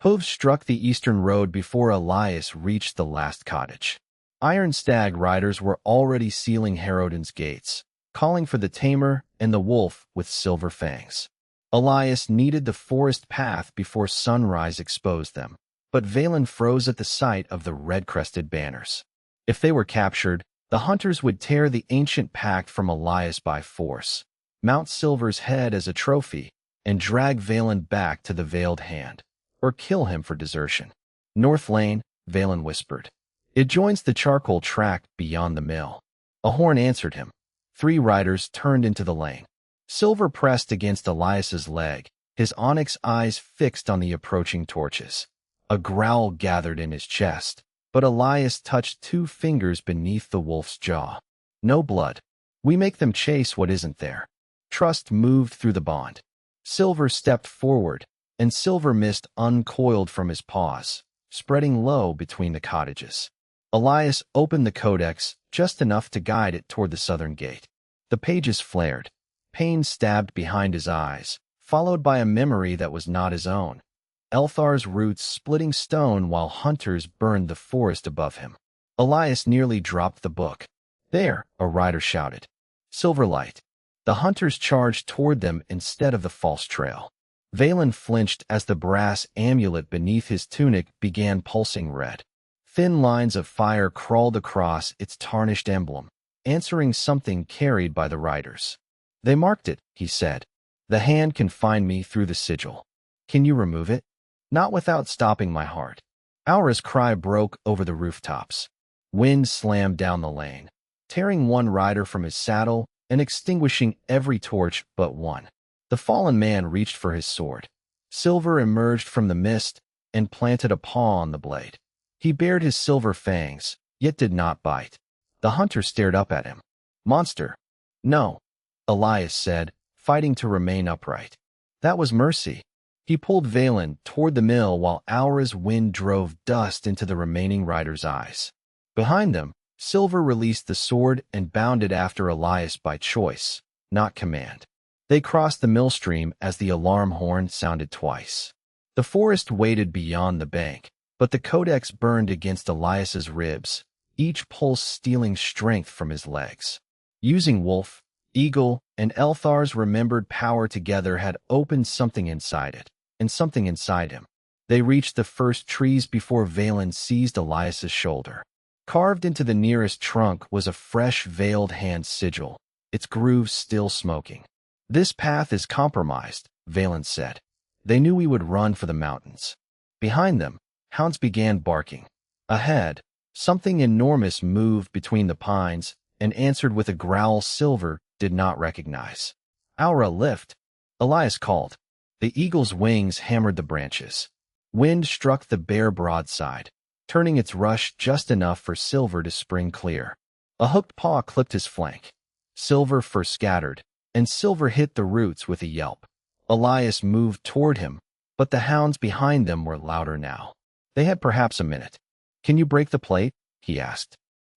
Hooves struck the eastern road before Elias reached the last cottage. Iron Stag riders were already sealing Harrowden's gates, calling for the Tamer and the wolf with silver fangs. Elias needed the forest path before sunrise exposed them, but Valen froze at the sight of the red-crested banners. If they were captured, the hunters would tear the ancient pact from Elias by force, mount Silvar's head as a trophy, and drag Valen back to the Veiled Hand, or kill him for desertion. North Lane, Valen whispered. It joins the charcoal track beyond the mill. A horn answered him. 3 riders turned into the lane. Silvar pressed against Elias's leg, his onyx eyes fixed on the approaching torches. A growl gathered in his chest, but Elias touched 2 fingers beneath the wolf's jaw. No blood. We make them chase what isn't there. Trust moved through the bond. Silvar stepped forward, and silver mist uncoiled from his paws, spreading low between the cottages. Elias opened the codex just enough to guide it toward the southern gate. The pages flared. Pain stabbed behind his eyes, followed by a memory that was not his own. Elthar's roots splitting stone while hunters burned the forest above him. Elias nearly dropped the book. There, a rider shouted. Silverlight. The hunters charged toward them instead of the false trail. Valen flinched as the brass amulet beneath his tunic began pulsing red. Thin lines of fire crawled across its tarnished emblem, answering something carried by the riders. They marked it, he said. The hand can find me through the sigil. Can you remove it? Not without stopping my heart. Alra's cry broke over the rooftops. Wind slammed down the lane, tearing one rider from his saddle and extinguishing every torch but one. The fallen man reached for his sword. Silvar emerged from the mist and planted a paw on the blade. He bared his silver fangs, yet did not bite. The hunter stared up at him. Monster. No, Elias said, fighting to remain upright. That was mercy. He pulled Valen toward the mill while Alra's wind drove dust into the remaining rider's eyes. Behind them, Silvar released the sword and bounded after Elias by choice, not command. They crossed the mill stream as the alarm horn sounded twice. The forest waited beyond the bank, but the codex burned against Elias's ribs, each pulse stealing strength from his legs. Using Wolf, Eagle, and Elthar's remembered power together had opened something inside it, and something inside him. They reached the first trees before Valen seized Elias's shoulder. Carved into the nearest trunk was a fresh Veiled Hand sigil, its grooves still smoking. This path is compromised, Valen said. They knew we would run for the mountains. Behind them, hounds began barking. Ahead, something enormous moved between the pines and answered with a growl Silvar did not recognize. Alra, lift, Elias called. The eagle's wings hammered the branches. Wind struck the bare broadside, turning its rush just enough for Silvar to spring clear. A hooked paw clipped his flank. Silvar first scattered, and Silvar hit the roots with a yelp. Elias moved toward him, but the hounds behind them were louder now. They had perhaps a minute. Can you break the plate? He asked.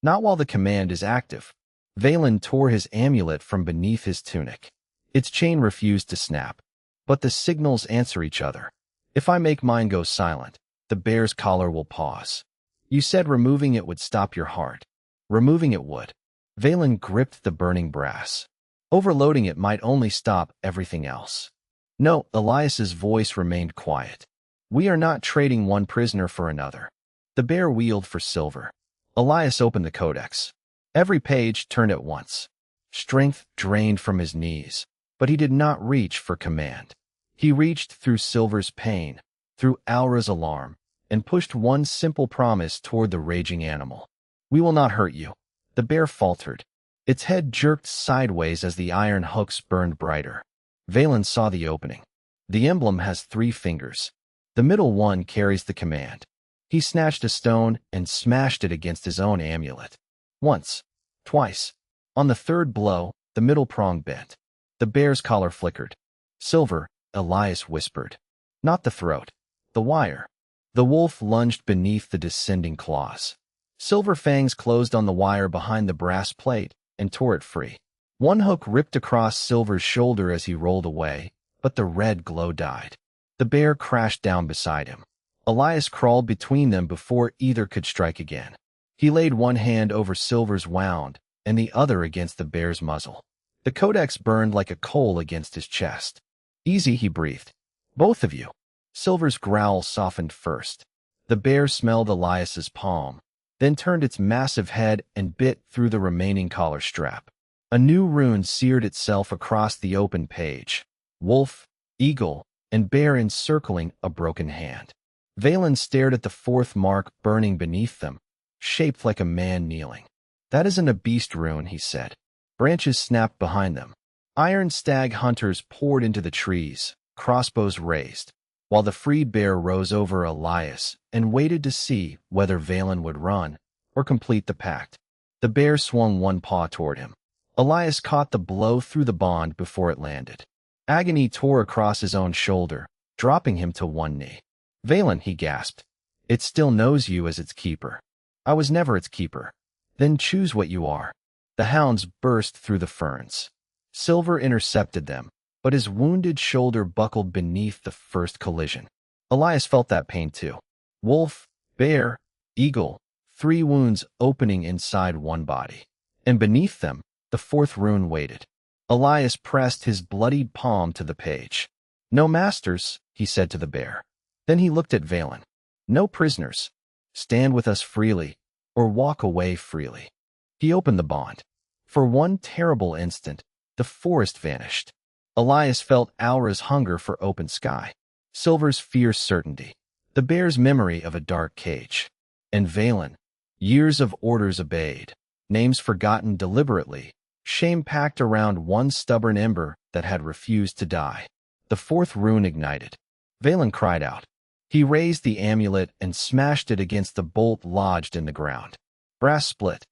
Not while the command is active. Valen tore his amulet from beneath his tunic. Its chain refused to snap. But the signals answer each other. If I make mine go silent, the bear's collar will pause. You said removing it would stop your heart. Removing it would. Valen gripped the burning brass. Overloading it might only stop everything else. No, Elias's voice remained quiet. We are not trading one prisoner for another. The bear wheeled for Silvar. Elias opened the codex. Every page turned at once. Strength drained from his knees, but he did not reach for command. He reached through Silvar's pain, through Alra's alarm, and pushed one simple promise toward the raging animal. We will not hurt you. The bear faltered. Its head jerked sideways as the iron hooks burned brighter. Valen saw the opening. The emblem has 3 fingers. The middle one carries the command. He snatched a stone and smashed it against his own amulet. Once. Twice. On the 3rd blow, the middle prong bent. The bear's collar flickered. Silvar, Elias whispered. Not the throat. The wire. The wolf lunged beneath the descending claws. Silver fangs closed on the wire behind the brass plate and tore it free. One hook ripped across Silvar's shoulder as he rolled away, but the red glow died. The bear crashed down beside him. Elias crawled between them before either could strike again. He laid one hand over Silvar's wound and the other against the bear's muzzle. The codex burned like a coal against his chest. "Easy," he breathed. "Both of you." Silvar's growl softened first. The bear smelled Elias's palm, then turned its massive head and bit through the remaining collar strap. A new rune seared itself across the open page. Wolf, eagle, and bear encircling a broken hand. Valen stared at the fourth mark burning beneath them, shaped like a man kneeling. "That isn't a beast rune," he said. Branches snapped behind them. Iron stag hunters poured into the trees, crossbows raised, while the free bear rose over Elias and waited to see whether Valen would run or complete the pact. The bear swung one paw toward him. Elias caught the blow through the bond before it landed. Agony tore across his own shoulder, dropping him to one knee. "Valen," he gasped. "It still knows you as its keeper." "I was never its keeper." "Then choose what you are." The hounds burst through the ferns. Silvar intercepted them, but his wounded shoulder buckled beneath the first collision. Elias felt that pain too. Wolf, bear, eagle, 3 wounds opening inside one body. And beneath them, the fourth rune waited. Elias pressed his bloodied palm to the page. "No masters," he said to the bear. Then he looked at Valen. "No prisoners. Stand with us freely, or walk away freely." He opened the bond. For one terrible instant, the forest vanished. Elias felt Alra's hunger for open sky, Silvar's fierce certainty, the bear's memory of a dark cage. And Valen, years of orders obeyed, names forgotten deliberately, shame packed around one stubborn ember that had refused to die. The fourth rune ignited. Valen cried out. He raised the amulet and smashed it against the bolt lodged in the ground. Brass split.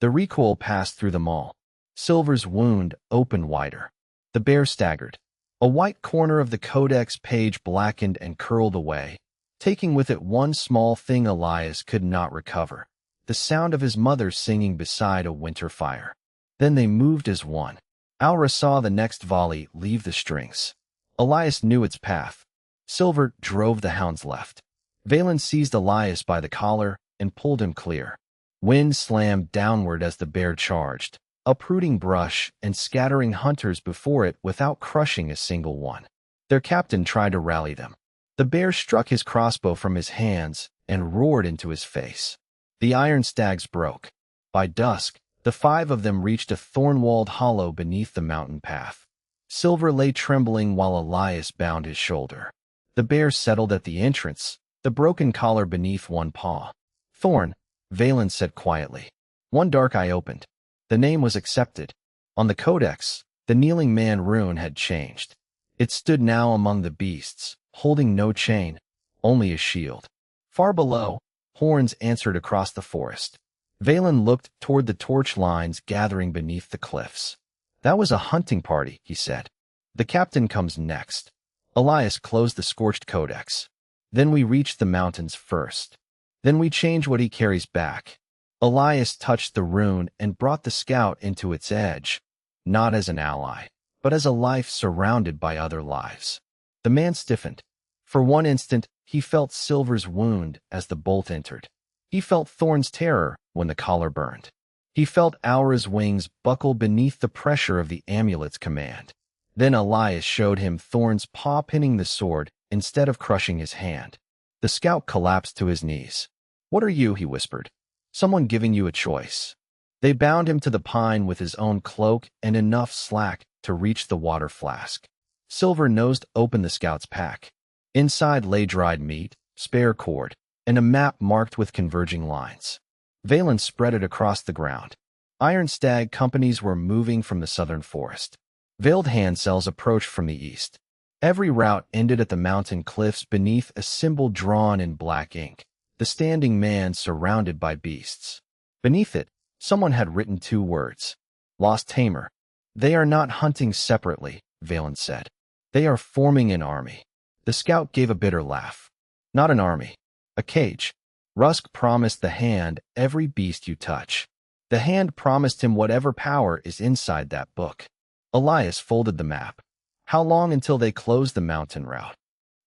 The recoil passed through them all. Silvar's wound opened wider. The bear staggered. A white corner of the codex page blackened and curled away, taking with it one small thing Elias could not recover, the sound of his mother singing beside a winter fire. Then they moved as one. Alra saw the next volley leave the strings. Elias knew its path. Silvar drove the hounds left. Valen seized Elias by the collar and pulled him clear. Wind slammed downward as the bear charged, uprooting brush and scattering hunters before it without crushing a single one. Their captain tried to rally them. The bear struck his crossbow from his hands and roared into his face. The iron stags broke. By dusk, the 5 of them reached a thorn-walled hollow beneath the mountain path. Silvar lay trembling while Elias bound his shoulder. The bear settled at the entrance, the broken collar beneath one paw. "Thorn," Valen said quietly. One dark eye opened. The name was accepted. On the codex, the kneeling man rune had changed. It stood now among the beasts, holding no chain, only a shield. Far below, horns answered across the forest. Valen looked toward the torch lines gathering beneath the cliffs. "That was a hunting party," he said. "The captain comes next." Elias closed the scorched codex. "Then we reach the mountains first. Then we change what he carries back." Elias touched the rune and brought the scout into its edge, not as an ally, but as a life surrounded by other lives. The man stiffened. For one instant, he felt Silvar's wound as the bolt entered. He felt Thorn's terror when the collar burned. He felt Alra's wings buckle beneath the pressure of the amulet's command. Then Elias showed him Thorn's paw pinning the sword instead of crushing his hand. The scout collapsed to his knees. "What are you?" he whispered. "Someone giving you a choice." They bound him to the pine with his own cloak and enough slack to reach the water flask. Silvar nosed open the scout's pack. Inside lay dried meat, spare cord, and a map marked with converging lines. Valen spread it across the ground. Iron stag companies were moving from the southern forest. Veiled hand cells approached from the east. Every route ended at the mountain cliffs beneath a symbol drawn in black ink, the standing man surrounded by beasts. Beneath it, someone had written 2 words. "Lost Tamer." "They are not hunting separately," Valen said. "They are forming an army." The scout gave a bitter laugh. "Not an army. A cage. Rusk promised the hand every beast you touch. The hand promised him whatever power is inside that book." Elias folded the map. "How long until they close the mountain route?"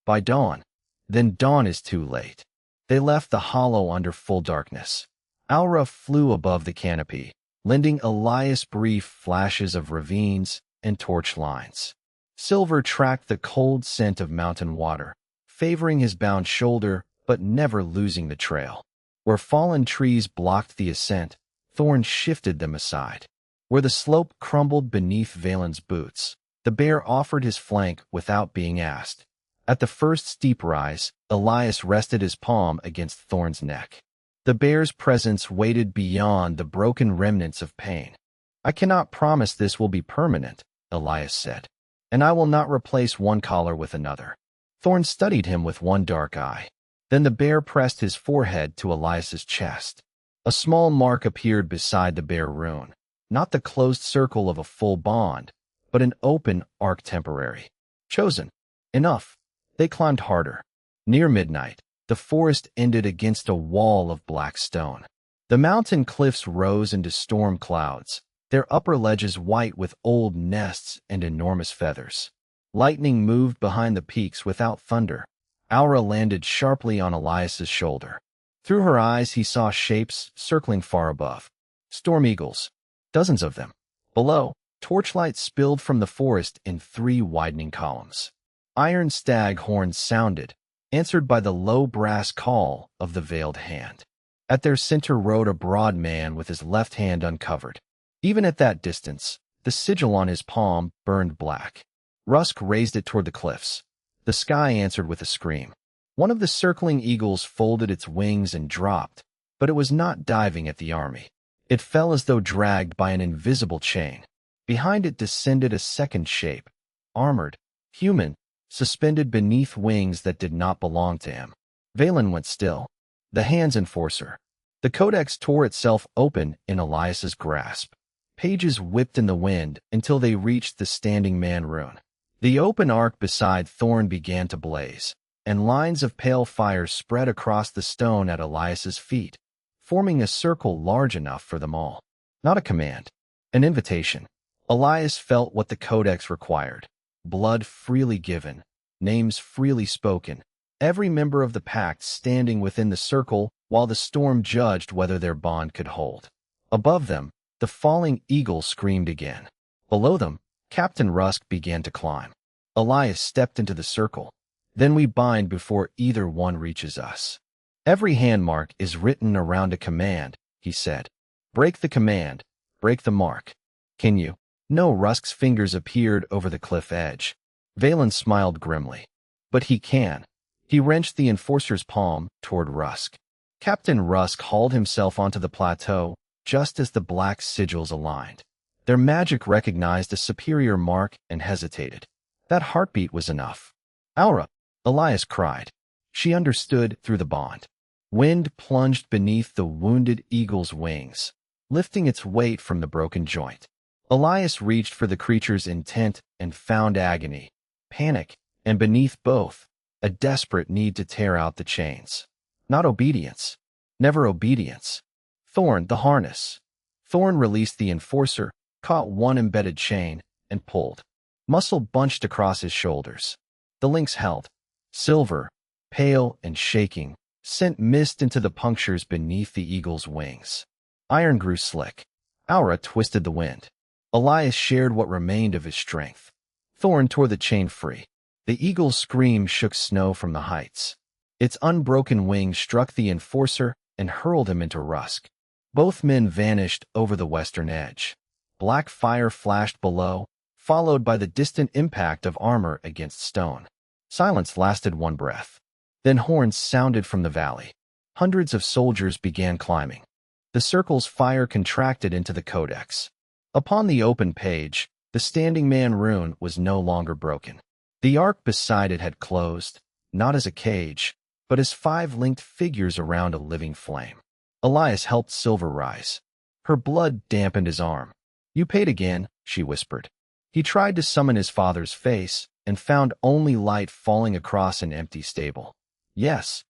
"By dawn." Then dawn is too late. They left the hollow under full darkness. Alra flew above the canopy, lending Elias brief flashes of ravines and torch lines. Silvar tracked the cold scent of mountain water, favoring his bound shoulder but never losing the trail. Where fallen trees blocked the ascent, Thorn shifted them aside. Where the slope crumbled beneath Valen's boots, the bear offered his flank without being asked. At the first steep rise, Elias rested his palm against Thorn's neck. The bear's presence weighted beyond the broken remnants of pain. "I cannot promise this will be permanent," Elias said, "and I will not replace one collar with another." Thorn studied him with one dark eye. Then the bear pressed his forehead to Elias's chest. A small mark appeared beside the bear rune, not the closed circle of a full bond, but an open arc temporary. Chosen. Enough. They climbed harder. Near midnight, the forest ended against a wall of black stone. The mountain cliffs rose into storm clouds, their upper ledges white with old nests and enormous feathers. Lightning moved behind the peaks without thunder. Alra landed sharply on Elias's shoulder. Through her eyes he saw shapes circling far above. Storm eagles. Dozens of them. Below, torchlight spilled from the forest in 3 widening columns. Iron stag horns sounded, answered by the low brass call of the veiled hand. At their center rode a broad man with his left hand uncovered. Even at that distance, the sigil on his palm burned black. Rusk raised it toward the cliffs. The sky answered with a scream. One of the circling eagles folded its wings and dropped, but it was not diving at the army. It fell as though dragged by an invisible chain. Behind it descended a second shape, armored, human, suspended beneath wings that did not belong to him. Valen went still, the hands enforcer. The codex tore itself open in Elias's grasp. Pages whipped in the wind until they reached the standing man rune. The open arc beside Thorn began to blaze, and lines of pale fire spread across the stone at Elias's feet, forming a circle large enough for them all. Not a command, an invitation. Elias felt what the codex required. Blood freely given, names freely spoken, every member of the pact standing within the circle while the storm judged whether their bond could hold. Above them, the falling eagle screamed again. Below them, Captain Rusk began to climb. Elias stepped into the circle. "Then we bind before either one reaches us. Every hand mark is written around a command," he said. "Break the command, break the mark. Can you?" No. Rusk's fingers appeared over the cliff edge. Valen smiled grimly. "But he can." He wrenched the enforcer's palm toward Rusk. Captain Rusk hauled himself onto the plateau just as the black sigils aligned. Their magic recognized a superior mark and hesitated. That heartbeat was enough. "Alra!" Elias cried. She understood through the bond. Wind plunged beneath the wounded eagle's wings, lifting its weight from the broken joint. Elias reached for the creature's intent and found agony, panic, and beneath both, a desperate need to tear out the chains. Not obedience. Never obedience. Thorn, the harness. Thorn released the enforcer, caught one embedded chain, and pulled. Muscle bunched across his shoulders. The links held. Silvar, pale and shaking, sent mist into the punctures beneath the eagle's wings. Iron grew slick. Alra twisted the wind. Elias shared what remained of his strength. Thorn tore the chain free. The eagle's scream shook snow from the heights. Its unbroken wings struck the enforcer and hurled him into Rusk. Both men vanished over the western edge. Black fire flashed below, followed by the distant impact of armor against stone. Silence lasted one breath. Then horns sounded from the valley. Hundreds of soldiers began climbing. The circle's fire contracted into the codex. Upon the open page, the standing man rune was no longer broken. The arc beside it had closed, not as a cage, but as 5 linked figures around a living flame. Elias helped Silvar rise. Her blood dampened his arm. "You paid again," she whispered. He tried to summon his father's face and found only light falling across an empty stable. "Yes."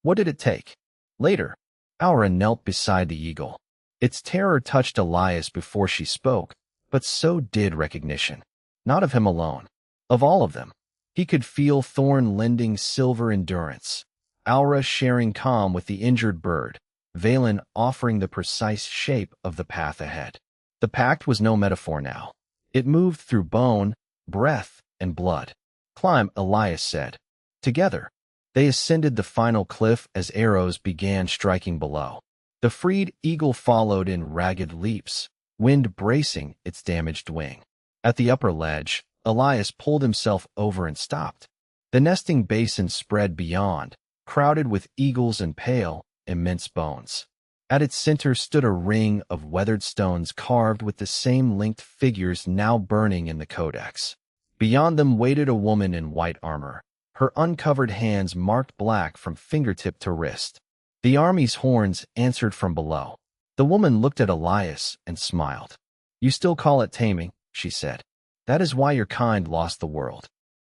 "What did it take?" Later, Alra knelt beside the eagle. Its terror touched Elias before she spoke, but so did recognition. Not of him alone. Of all of them. He could feel Thorn lending Silvar endurance, Alra sharing calm with the injured bird, Valen offering the precise shape of the path ahead. The pact was no metaphor now. It moved through bone, breath, and blood. "Climb," Elias said. Together, they ascended the final cliff as arrows began striking below. The freed eagle followed in ragged leaps, wind bracing its damaged wing. At the upper ledge, Elias pulled himself over and stopped. The nesting basin spread beyond, crowded with eagles and pale, immense bones. At its center stood a ring of weathered stones carved with the same linked figures now burning in the codex. Beyond them waited a woman in white armor, her uncovered hands marked black from fingertip to wrist. The army's horns answered from below. The woman looked at Elias and smiled. "You still call it taming," she said. "That is why your kind lost the world."